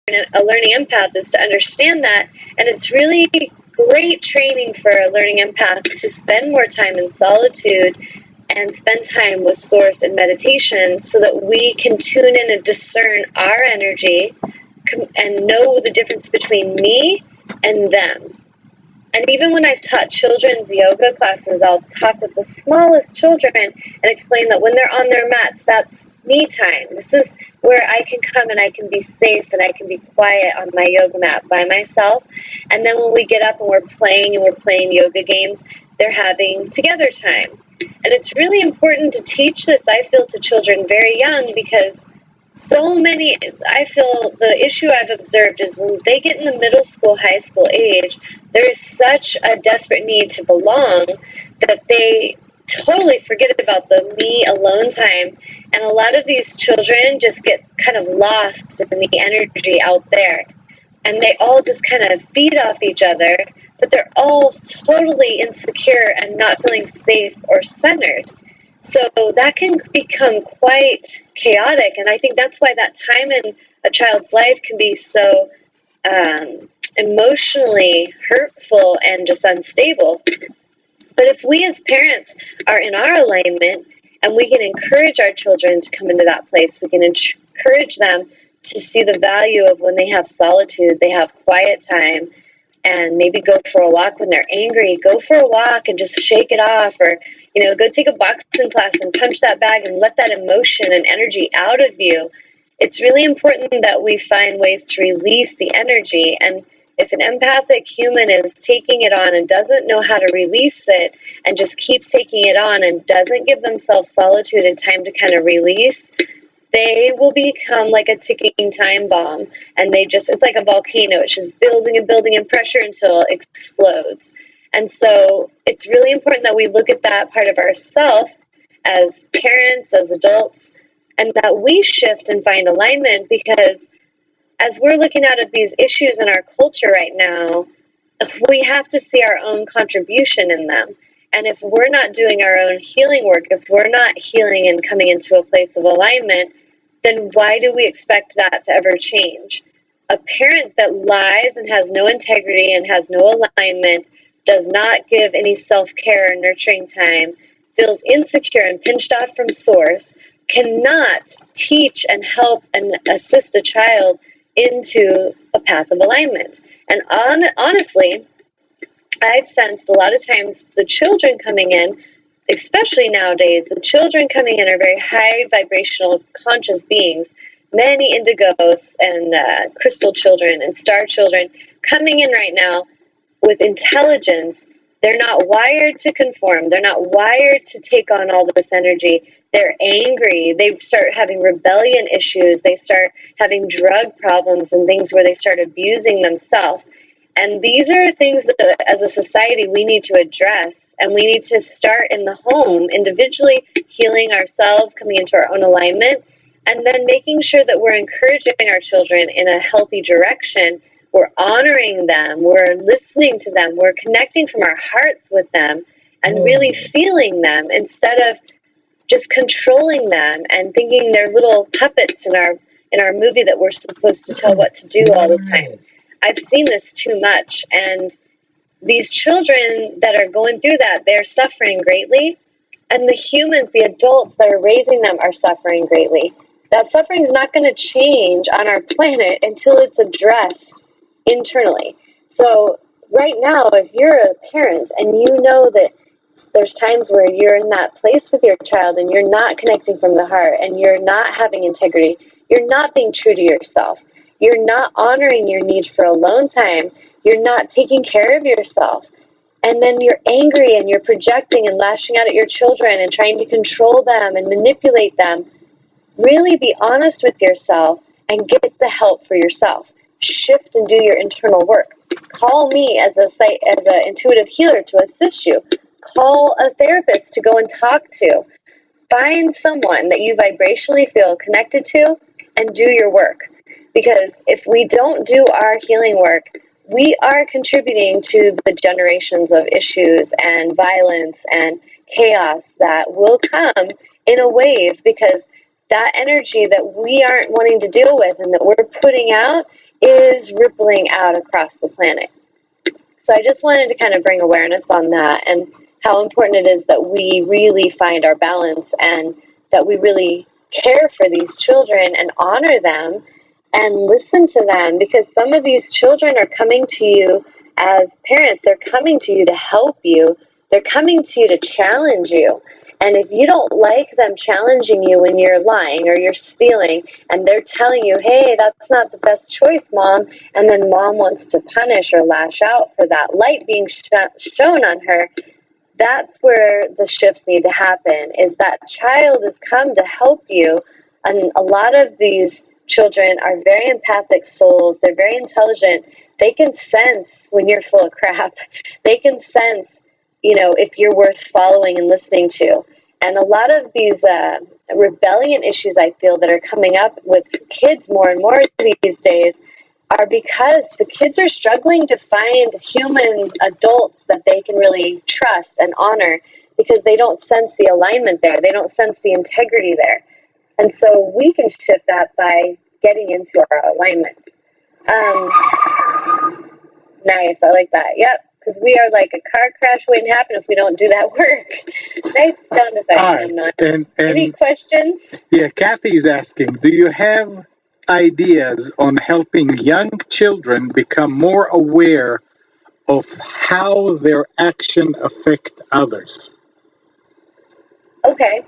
a learning empath is to understand that, and it's really great training for a learning empath to spend more time in solitude and spend time with Source and meditation so that we can tune in and discern our energy and know the difference between me and them. And even when I've taught children's yoga classes, I'll talk with the smallest children and explain that when they're on their mats, that's me time. This is where I can come and I can be safe and I can be quiet on my yoga mat by myself. And then when we get up and we're playing yoga games, they're having together time. And it's really important to teach this, I feel, to children very young, because so many, I feel the issue I've observed is when they get in the middle school, high school age, there is such a desperate need to belong that they totally forget about the me alone time. And a lot of these children just get kind of lost in the energy out there. And they all just kind of feed off each other, but they're all totally insecure and not feeling safe or centered. So that can become quite chaotic, and I think that's why that time in a child's life can be so emotionally hurtful and just unstable. But if we as parents are in our alignment and we can encourage our children to come into that place, we can encourage them to see the value of when they have solitude, they have quiet time, and maybe go for a walk when they're angry. Go for a walk and just shake it off, or go take a boxing class and punch that bag and let that emotion and energy out of you. It's really important that we find ways to release the energy. And if an empathic human is taking it on and doesn't know how to release it and just keeps taking it on and doesn't give themselves solitude and time to kind of release, they will become like a ticking time bomb. And it's like a volcano. It's just building and building in pressure until it explodes. And so it's really important that we look at that part of ourselves as parents, as adults, and that we shift and find alignment, because as we're looking at these issues in our culture right now, we have to see our own contribution in them. And if we're not doing our own healing work, if we're not healing and coming into a place of alignment, then why do we expect that to ever change? A parent that lies and has no integrity and has no alignment, does not give any self-care or nurturing time, feels insecure and pinched off from Source, cannot teach and help and assist a child into a path of alignment. And honestly, I've sensed a lot of times the children coming in, especially nowadays, the children coming in are very high vibrational conscious beings. Many indigos and crystal children and star children coming in right now with intelligence. They're not wired to conform. They're not wired to take on all this energy. They're angry. They start having rebellion issues. They start having drug problems and things where they start abusing themselves. And these are things that as a society we need to address, and we need to start in the home, individually healing ourselves, coming into our own alignment, and then making sure that we're encouraging our children in a healthy direction. We're honoring them, we're listening to them, we're connecting from our hearts with them and really feeling them instead of just controlling them and thinking they're little puppets in our movie that we're supposed to tell what to do all the time. I've seen this too much, and these children that are going through that, they're suffering greatly, and the humans, the adults that are raising them are suffering greatly. That suffering is not going to change on our planet until it's addressed internally. So right now, if you're a parent and you know that there's times where you're in that place with your child and you're not connecting from the heart and you're not having integrity, you're not being true to yourself, you're not honoring your need for alone time, you're not taking care of yourself, and then you're angry and you're projecting and lashing out at your children and trying to control them and manipulate them, really be honest with yourself and get the help for yourself. Shift and do your internal work. Call me as an intuitive healer to assist you. Call a therapist to go and talk to. Find someone that you vibrationally feel connected to and do your work. Because if we don't do our healing work, we are contributing to the generations of issues and violence and chaos that will come in a wave, because that energy that we aren't wanting to deal with and that we're putting out is rippling out across the planet. So I just wanted to kind of bring awareness on that and how important it is that we really find our balance and that we really care for these children and honor them and listen to them, because some of these children are coming to you as parents. They're coming to you to help you. They're coming to you to challenge you. And if you don't like them challenging you when you're lying or you're stealing and they're telling you, hey, that's not the best choice, Mom, and then Mom wants to punish or lash out for that light being shown on her, that's where the shifts need to happen, is that child has come to help you. And a lot of these children are very empathic souls. They're very intelligent. They can sense when you're full of crap. They can sense, if you're worth following and listening to. And a lot of these rebellion issues, I feel, that are coming up with kids more and more these days are because the kids are struggling to find humans, adults that they can really trust and honor, because they don't sense the alignment there. They don't sense the integrity there. And so we can shift that by getting into our alignment. Nice, I like that. Yep, because we are like a car crash waiting to happen if we don't do that work. Nice sound effect. And any questions? Yeah, Kathy's asking, do you have ideas on helping young children become more aware of how their action affect others? Okay.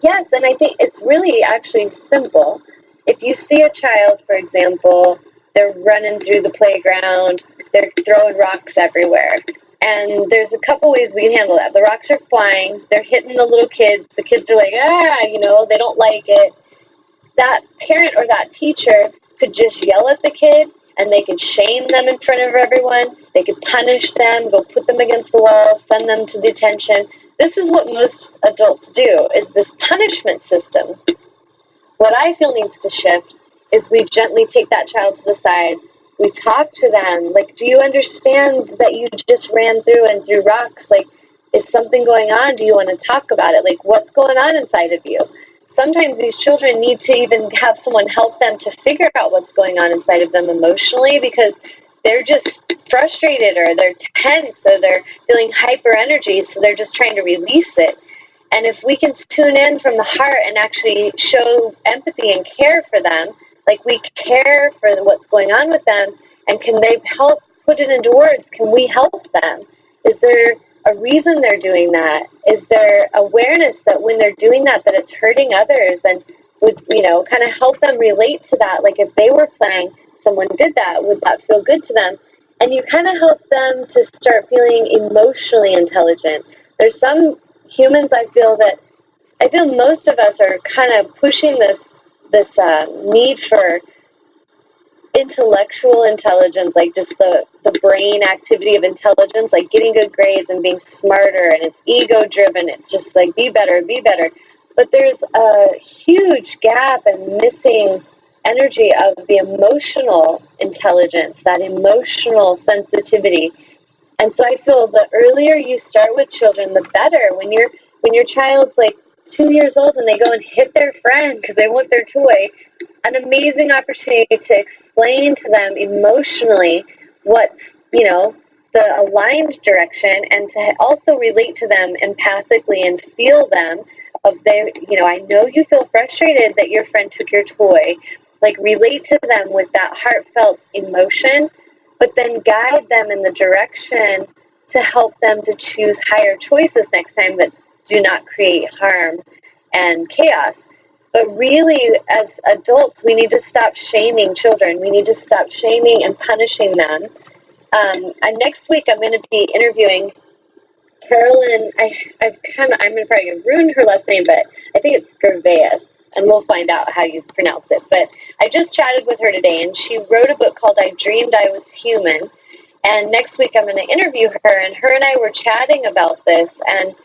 Yes, and I think it's really actually simple. If you see a child, for example, they're running through the playground, they're throwing rocks everywhere, and there's a couple ways we can handle that. The rocks are flying, they're hitting the little kids, the kids are like, they don't like it. That parent or that teacher could just yell at the kid, and they could shame them in front of everyone, they could punish them, go put them against the wall, send them to detention. This is what most adults do, is this punishment system. What I feel needs to shift is we gently take that child to the side. We talk to them. Like, do you understand that you just ran through and threw rocks? Like, is something going on? Do you want to talk about it? Like, what's going on inside of you? Sometimes these children need to even have someone help them to figure out what's going on inside of them emotionally, because they're just frustrated or they're tense or they're feeling hyper energy, so they're just trying to release it. And if we can tune in from the heart and actually show empathy and care for them, like we care for what's going on with them, and can they help put it into words? Can we help them? Is there a reason they're doing that? Is there awareness that when they're doing that it's hurting others? And would, kind of help them relate to that. Like if they were playing, someone did that, would that feel good to them? And you kind of help them to start feeling emotionally intelligent. There's some humans, I feel most of us are kind of pushing this need for intellectual intelligence, like just the brain activity of intelligence, like getting good grades and being smarter, and it's ego driven. It's just like be better. But there's a huge gap and missing energy of the emotional intelligence, that emotional sensitivity. And so I feel the earlier you start with children, the better. When your child's like 2 years old and they go and hit their friend because they want their toy, an amazing opportunity to explain to them emotionally what's, the aligned direction, and to also relate to them empathically and feel them of I know you feel frustrated that your friend took your toy. Like relate to them with that heartfelt emotion, but then guide them in the direction to help them to choose higher choices next time that do not create harm and chaos. But really, as adults, we need to stop shaming children. We need to stop shaming and punishing them. And next week, I'm going to be interviewing Carolyn. I'm going to probably ruin her last name, but I think it's Gervais, and we'll find out how you pronounce it. But I just chatted with her today, and she wrote a book called I Dreamed I Was Human. And next week, I'm going to interview her, and her and I were chatting about this, and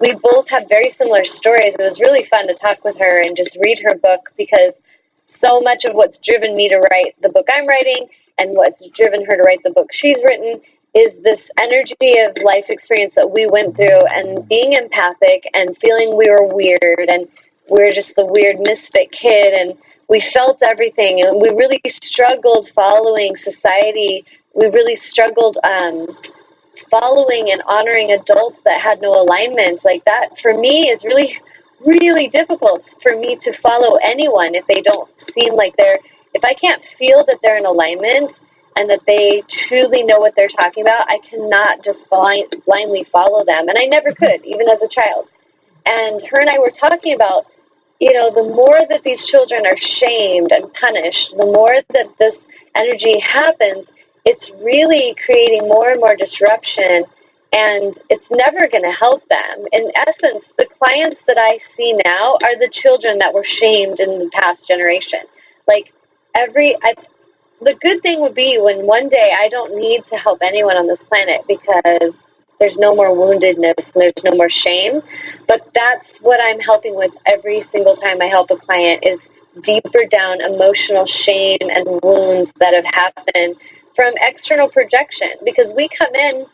we both have very similar stories. It was really fun to talk with her and just read her book, because so much of what's driven me to write the book I'm writing and what's driven her to write the book she's written is this energy of life experience that we went through, and being empathic and feeling we were weird and we're just the weird misfit kid, and we felt everything, and we really struggled following society. We really struggled following and honoring adults that had no alignment. Like that, for me, is really, really difficult for me to follow anyone if they don't seem like if I can't feel that they're in alignment and that they truly know what they're talking about, I cannot just blindly follow them. And I never could, even as a child. And her and I were talking about, the more that these children are shamed and punished, the more that this energy happens, it's really creating more and more disruption, and it's never going to help them. In essence, the clients that I see now are the children that were shamed in the past generation. Like, the good thing would be when one day I don't need to help anyone on this planet because there's no more woundedness and there's no more shame. But that's what I'm helping with every single time I help a client, is deeper down emotional shame and wounds that have happened from external projection. Because we come in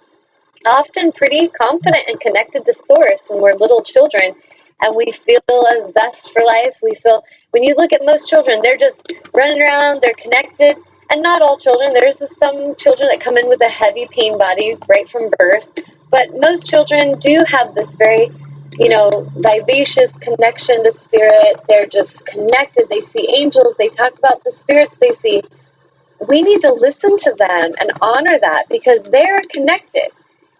often pretty confident and connected to source when we're little children, and we feel a zest for life. When you look at most children, they're just running around, they're connected. And not all children. There's some children that come in with a heavy pain body right from birth. But most children do have this very, vivacious connection to spirit. They're just connected. They see angels. They talk about the spirits they see. We need to listen to them and honor that because they're connected.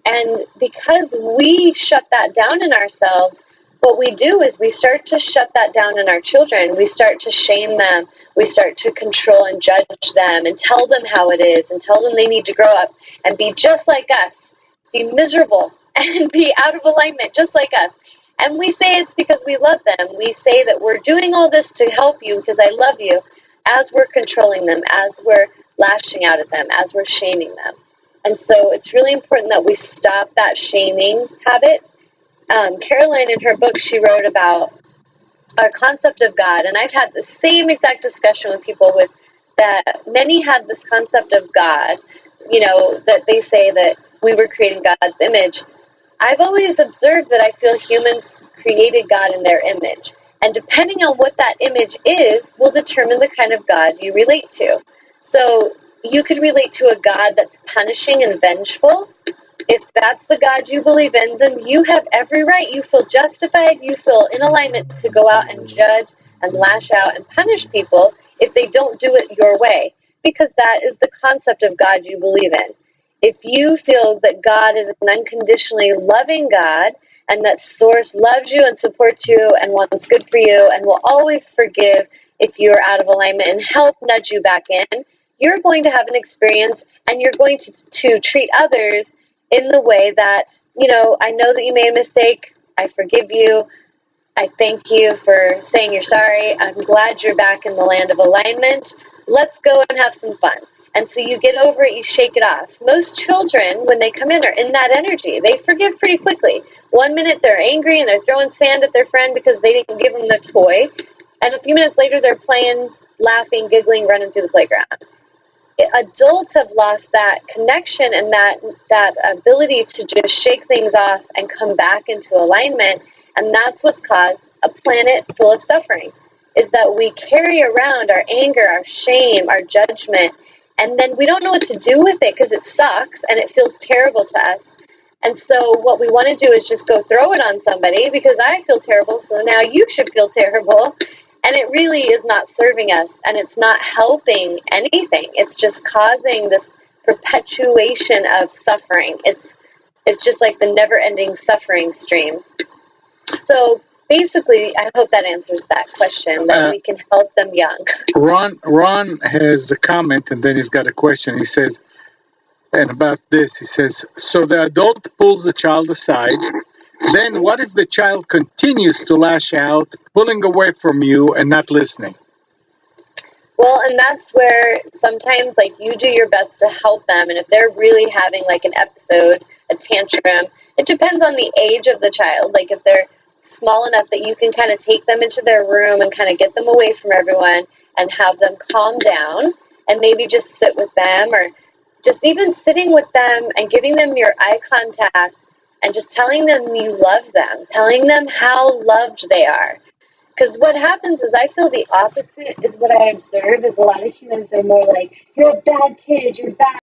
And because we shut that down in ourselves, what we do is we start to shut that down in our children. We start to shame them. We start to control and judge them and tell them how it is and tell them they need to grow up and be just like us, be miserable and be out of alignment just like us. And we say it's because we love them. We say that we're doing all this to help you because I love you, as we're controlling them, as we're lashing out at them, as we're shaming them. And so it's really important that we stop that shaming habit. Carolyn, in her book, she wrote about our concept of God, and I've had the same exact discussion with people with that. Many had this concept of God, that they say that we were creating God's image. I've always observed that I feel humans created God in their image, and depending on what that image is will determine the kind of God you relate to. So you could relate to a God that's punishing and vengeful. If that's the God you believe in, then you have every right. You feel justified. You feel in alignment to go out and judge and lash out and punish people if they don't do it your way, because that is the concept of God you believe in. If you feel that God is an unconditionally loving God and that Source loves you and supports you and wants good for you and will always forgive if you're out of alignment and help nudge you back in, you're going to have an experience and you're going to treat others in the way that, I know that you made a mistake. I forgive you. I thank you for saying you're sorry. I'm glad you're back in the land of alignment. Let's go and have some fun. And so you get over it, you shake it off. Most children, when they come in, are in that energy. They forgive pretty quickly. 1 minute they're angry and they're throwing sand at their friend because they didn't give them the toy. And a few minutes later they're playing, laughing, giggling, running through the playground. Adults have lost that connection and that ability to just shake things off and come back into alignment. And that's what's caused a planet full of suffering, is that we carry around our anger, our shame, our judgment, and then we don't know what to do with it because it sucks and it feels terrible to us. And so what we want to do is just go throw it on somebody because I feel terrible, so now you should feel terrible. And it really is not serving us, and it's not helping anything. It's just causing this perpetuation of suffering. It's just like the never-ending suffering stream. So basically, I hope that answers that question, that we can help them young. Ron has a comment, and then he's got a question. He says, and about this, he says, so the adult pulls the child aside. Then what if the child continues to lash out, pulling away from you and not listening? Well, and that's where sometimes, you do your best to help them. And if they're really having, an episode, a tantrum, it depends on the age of the child. If they're small enough that you can kind of take them into their room and kind of get them away from everyone and have them calm down and maybe just sit with them, or just even sitting with them and giving them your eye contact and just telling them you love them, telling them how loved they are. Because what happens is I feel the opposite is what I observe is a lot of humans are more like, you're a bad kid, you're bad.